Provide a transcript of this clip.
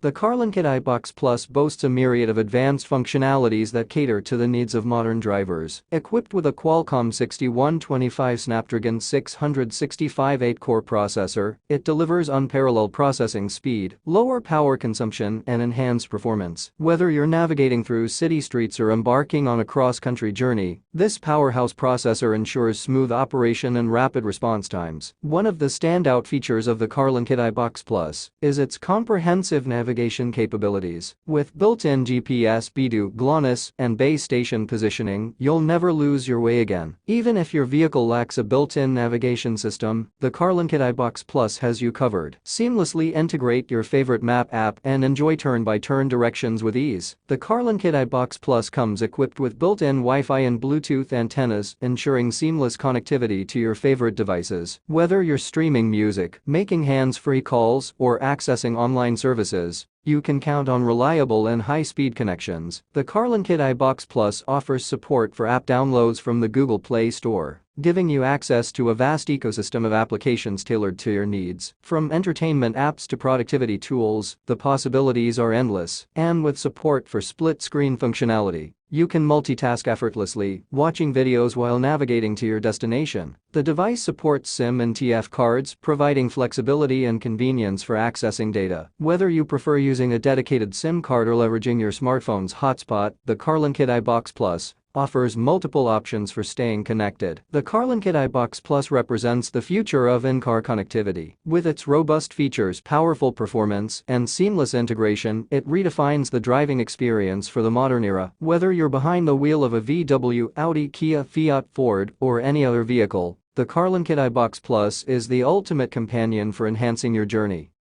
The CarlinKit iBox Plus boasts a myriad of advanced functionalities that cater to the needs of modern drivers. Equipped with a Qualcomm 6125 Snapdragon 665 8-core processor, it delivers unparalleled processing speed, lower power consumption, and enhanced performance. Whether you're navigating through city streets or embarking on a cross-country journey, this powerhouse processor ensures smooth operation and rapid response times. One of the standout features of the CarlinKit iBox Plus is its comprehensive navigation capabilities. With built-in GPS, BDU, GLONASS, and base station positioning, you'll never lose your way again. Even if your vehicle lacks a built-in navigation system, the CarlinKit iBox Plus has you covered. Seamlessly integrate your favorite map app and enjoy turn-by-turn directions with ease. The CarlinKit iBox Plus comes equipped with built-in Wi-Fi and Bluetooth antennas, ensuring seamless connectivity to your favorite devices. Whether you're streaming music, making hands-free calls, or accessing online services, you can count on reliable and high-speed connections. The CarlinKit iBox Plus offers support for app downloads from the Google Play Store, giving you access to a vast ecosystem of applications tailored to your needs. From entertainment apps to productivity tools, the possibilities are endless. And with support for split-screen functionality, you can multitask effortlessly, watching videos while navigating to your destination. The device supports SIM and TF cards, providing flexibility and convenience for accessing data. Whether you prefer using a dedicated SIM card or leveraging your smartphone's hotspot, the CarlinKit iBox Plus offers multiple options for staying connected. The CarlinKit iBox Plus represents the future of in-car connectivity. With its robust features, powerful performance, and seamless integration, it redefines the driving experience for the modern era. Whether you're behind the wheel of a VW, Audi, Kia, Fiat, Ford, or any other vehicle, the CarlinKit iBox Plus is the ultimate companion for enhancing your journey.